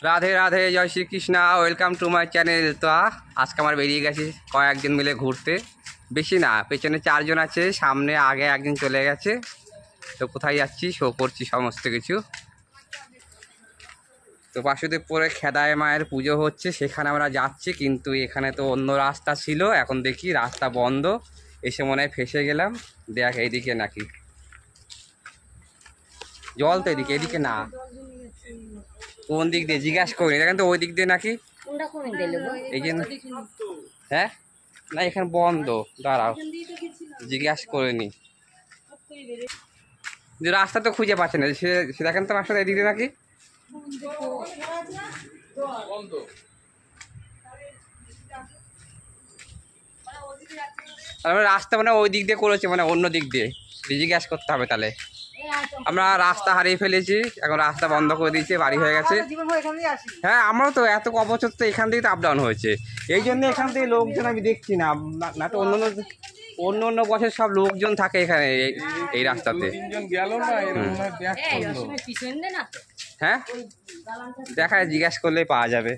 রাধে রাধে, জয় Shrikrishna, welcome to my channel. তো আজকে আমার বেরিয়ে গেছি কয়েকজন মিলে ঘুরতে, বেশি না, পেছনে 4 জন আছে, সামনে আগে একজন চলে গেছে। তো কোথায় যাচ্ছি শো করছি সমস্ত কিছু। তো বাসুদেবপুরে খেদায় মায়ের পুজো হচ্ছে, সেখানে আমরা যাচ্ছি, কিন্তু এখানে তো অন্য রাস্তা ছিল, এখন দেখি রাস্তা বন্ধ, এসে মনে হয় ফেসে গেলাম। দেখ এইদিকে নাকি জল, তো এদিকে, এদিকে না, কোন দিক দিয়ে জিজ্ঞাসা করিনি, দেখেন তো ওই দিক দিয়ে নাকি। এই জন্য হ্যাঁ, না এখানে বন্ধ, দাঁড়াও জিজ্ঞাসা করিনি, যে রাস্তা তো খুঁজে পাচ্ছে না, সে দেখেন তো রাস্তা এদিক দিয়ে নাকি রাস্তা, মানে ওই দিক দিয়ে করেছে, মানে অন্য দিক দিয়ে জিজ্ঞাসা করতে হবে। তাহলে আমরা রাস্তা হারিয়ে ফেলেছি, এখন রাস্তা বন্ধ করে দিয়েছে, বাড়ি হয়ে গেছে। হ্যাঁ, আমরাও তো এত অবচর তো এখান থেকে তো আপ ডাউন হয়েছে, এই জন্য এখান থেকে লোকজন আমি দেখছি না, না তো অন্য অন্য বছর সব লোকজন থাকে এখানে এই রাস্তাতে। হ্যাঁ, দেখায় জিজ্ঞাসা করলে পাওয়া যাবে।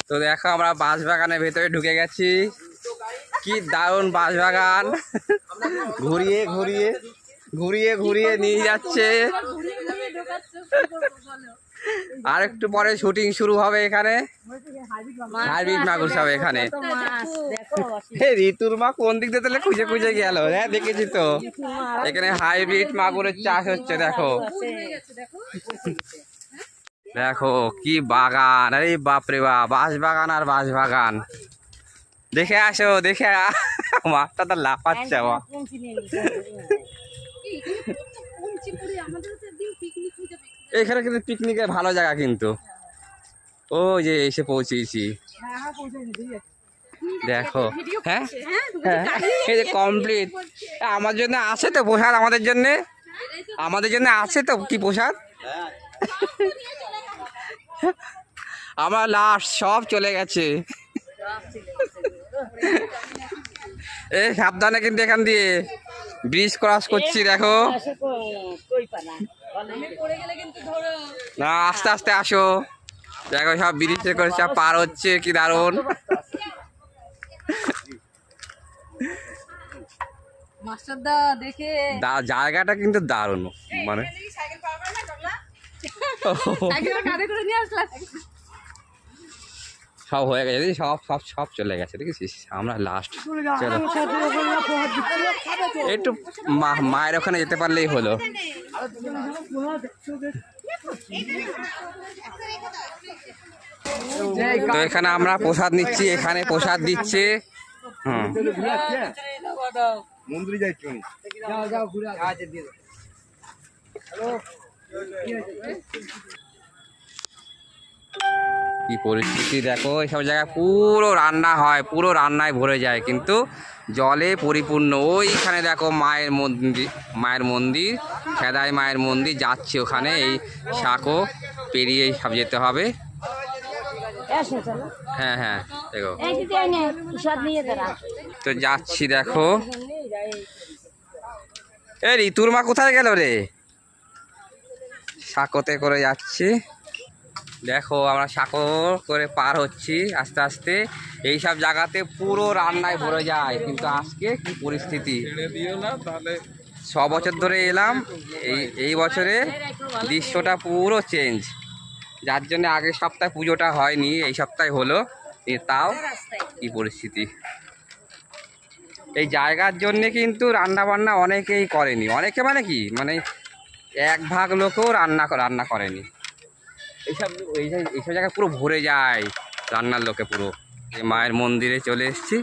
তো দেখো আমরা বাঁশবাগানের ভেতরে ঢুকে গেছি, কি দারুণ বাঁশবাগান, ঘুরিয়ে ঘুরিয়ে ঘুরিয়ে ঘুরিয়ে নিয়ে যাচ্ছে। আর একটু পরে শুটিং শুরু হবে এখানে, হাইব্রিড মাগুর সব এখানে। ঋতুর মা কোন দিক দিয়ে তাহলে খুঁজে খুঁজে গেল। হ্যাঁ দেখেছি তো, এখানে হাইব্রিড মাগুরের চাষ হচ্ছে। দেখো দেখো কি বাগান, আরে বাপরে বাপ, বাঁশবাগান আর বাঁশবাগান। দেখে আসো, দেখে মাছটা তো লাফাচ্ছে। এখানে কিন্তু পিকনিকের ভালো জায়গা, কিন্তু ও যে এসে পৌঁছেছি দেখো। হ্যাঁ হ্যাঁ, এই যে কমপ্লিট। আমার জন্য আছে তো প্রসাদ, আমাদের জন্য আছে তো কি প্রসাদ। আমার লাস্ট সব চলে গেছে। এই সাবধানে কিন্তু এখান দিয়ে ব্রিজ ক্রস করছি, দেখো না, আস্তে আস্তে আসো। দেখো সব ব্রিজে করে সব পার হচ্ছে, কি দারুণ। জায়গাটা কিন্তু দারুণ, মানে সব হয়ে গেছে, সব সব সব চলে গেছে, দেখেছিস, আমরা লাস্ট। চলো একটু মায়ের ওখানে যেতে পারলেই হলো। তো এখানে আমরা প্রসাদ নিচ্ছি, এখানে প্রসাদ দিচ্ছে। কি পরিস্থিতি দেখো, এইসব জায়গায় পুরো রান্না হয়, পুরো রান্নায় ভরে যায়, কিন্তু জলে পরিপূর্ণ। ওইখানে দেখো মায়ের মন্দির, খেদায় মায়ের মন্দির যাচ্ছে ওখানে, এই সাঁকো পেরিয়ে সব যেতে হবে। হ্যাঁ হ্যাঁ দেখো, তো যাচ্ছি দেখো। এই ঋতুর মা কোথায় গেল রে? সাঁকোতে করে যাচ্ছি, দেখো আমরা সাঁকো করে পার হচ্ছি আস্তে আস্তে। এইসব জায়গাতে পুরো রান্নায় ভরে যায়, কিন্তু আজকে কি পরিস্থিতি। 6 বছর ধরে এলাম, এই বছরে দৃশ্যটা পুরো চেঞ্জ, যার জন্য আগের সপ্তাহে পুজোটা হয়নি, এই সপ্তাহে হলো, তাও কি পরিস্থিতি। এই জায়গার জন্যে কিন্তু রান্না বান্না অনেকেই করেনি, অনেকে মানে কি, মানে 1 ভাগ লোকও রান্না করেনি। এইসব জায়গায় পুরো ভরে যায় রান্নার লোকে পুরো। মায়ের মন্দিরে চলে এসেছি।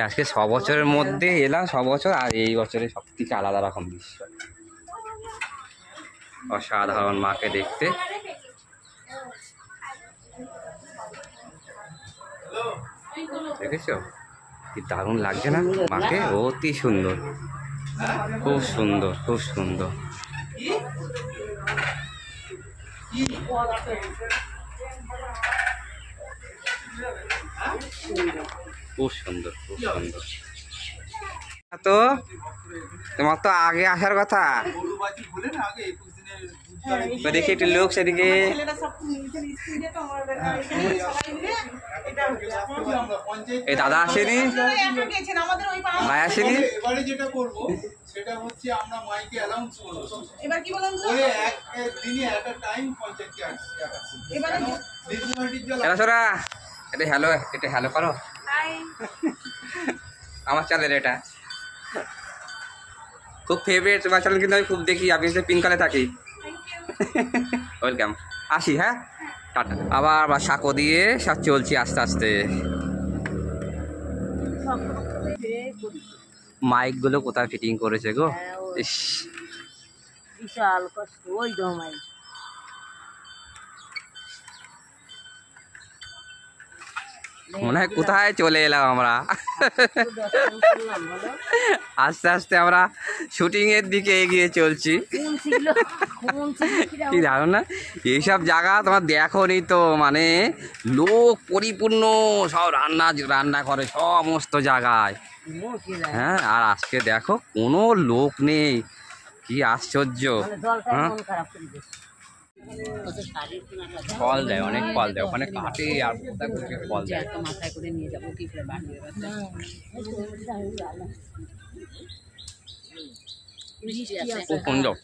আজকে 6 বছরের মধ্যে এলাম, 6 বছর, আর এই বছরে সব থেকে আলাদা রকম দৃশ্য, অসাধারণ মাকে দেখতে। দেখেছো কি দারুণ লাগছে না মাকে, অতি সুন্দর, খুব সুন্দর, খুব সুন্দর। খুব সুন্দর, খুব সুন্দর। তো তোমার তো আগে আসার কথা। দেখি একটু লোক সেদিকে। এই দাদা আসেনি, ভাই আসেনি। এবারে যেটা করবো সেটা হচ্ছে আমরা মাইকে অ্যানাউন্স করবো। এবার কি বলুন তো, এক দিনে এট আ টাইম পঞ্চায়েতকে আসছে। এরা এটা হ্যালো, এটা হ্যালো করো। আমার চ্যানেল এটা খুব ফেভারিট তোমার চ্যানেল, কিন্তু আমি খুব দেখি। আপনি যে পিনকালে থাকি। ওয়েলকাম, আসি। হ্যাঁ, টাটা। আবার সাঁকো দিয়ে সব চলছি আস্তে আস্তে। মাইক গুলো কোথায় ফিটিং করেছে গো, ইস বিশাল কষ্ট। ওই দমাই মনে হয় কোথায় চলে এলাম আমরা। আস্তে আস্তে আমরা শুটিং এর দিকে এগিয়ে চলছি। কি জানো না, এইসব জায়গা তোমার দেখো নি তো, মানে লোক পরিপূর্ণ, সব রান্না করে সমস্ত জায়গায়। হ্যাঁ, আর আজকে দেখো কোনো লোক নেই, কি আশ্চর্য। হ্যাঁ, ফল দেয়, অনেক ফল দেয় ওখানে, কাটে আর ফল দেয়। মাথায় করে নিয়ে যাবো কি করে খুব সুন্দর।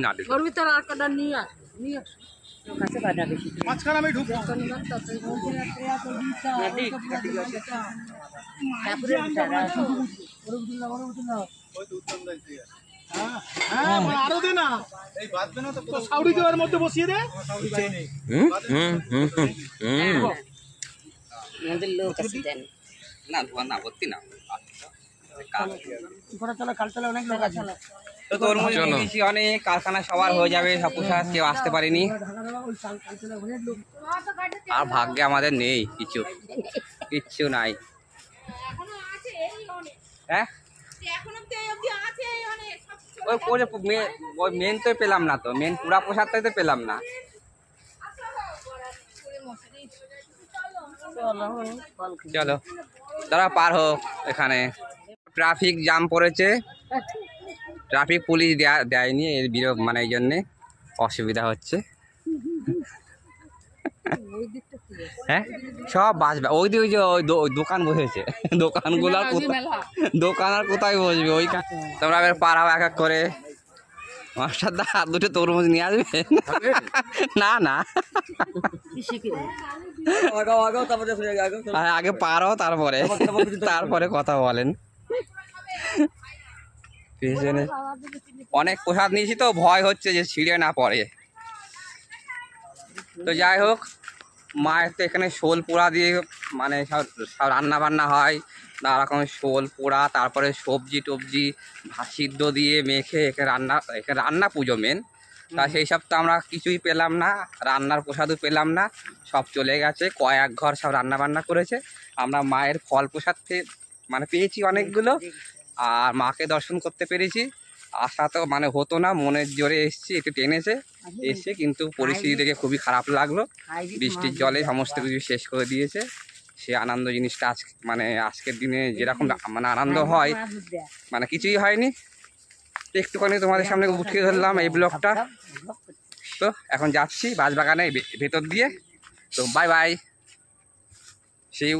না ওর ভিতর আর কটা নিয়ে আস, নিয়ে আস। কাছে কাটা বেশি মাঝখানে আমি ঢুকবো। আরো দে না, এই বাঁধবে না তো সাউরি দেওয়ার মধ্যে বসিয়ে দে। আমাদের লোক আছে দেন না, ধোয়া না, ভর্তি না। অনেক লোক আছে। তো তরমুজ নিয়েছি অনেক, কারখানা সবার হয়ে যাবে, সব পোষা, কেউ আসতে পারেনি। আর ভাগ্যে আমাদের নেই কিছু, কিচ্ছু নাই। হ্যাঁ, ওই মেন তো পেলাম না, তো মেন পুরা প্রসাদটাই তো পেলাম না। চলো দাঁড়া, পার হোক। এখানে ট্রাফিক জ্যাম পড়েছে, ট্রাফিক পুলিশ দেয়নি, এর বিরোধ, মানে এই জন্যে অসুবিধা হচ্ছে। হ্যাঁ, সব বাস, ওই যে ওই দোকান বসেছে, দোকানগুলো দোকান আর কোথায় বসবে ওই। তোমরা এবার পার হও এক এক করে। মাস্টার দা দুটো তরমুজ নিয়ে আসবে। না না, আগে পারো, তারপরে কথা বলেন। অনেক প্রসাদ নিয়েছি তো, ভয় হচ্ছে যে ছিঁড়ে না পড়ে। তো যাই হোক, মায়ের তো এখানে শোল পোড়া দিয়ে, মানে সব রান্না বান্না হয়, নানা রকমের শোল পোড়া, তারপরে সবজি টবজি সিদ্ধ দিয়ে মেখে এখানে রান্না পুজো মেন। তা সেই সব তো আমরা কিছুই পেলাম না, রান্নার প্রসাদও পেলাম না, সব চলে গেছে। কয়েক ঘর সব রান্না বান্না করেছে। আমরা মায়ের ফল প্রসাদ মানে পেয়েছি অনেকগুলো, আর মাকে দর্শন করতে পেরেছি। আশা তো মানে হতো না, মনের জোরে এসছি, একটু টেনেছে এসছে, কিন্তু পরিস্থিতি দেখে খুবই খারাপ লাগলো। বৃষ্টির জলে সমস্ত কিছু শেষ করে দিয়েছে। সে আনন্দ জিনিসটা মানে আজকের দিনে যেরকম মানে আনন্দ হয়, মানে কিছুই হয়নি। একটুখানি তোমাদের সামনে উঠিয়ে ধরলাম এই ব্লগটা। তো এখন যাচ্ছি বাঁশবাগানে ভেতর দিয়ে। তো বাই বাই, সি ইউ।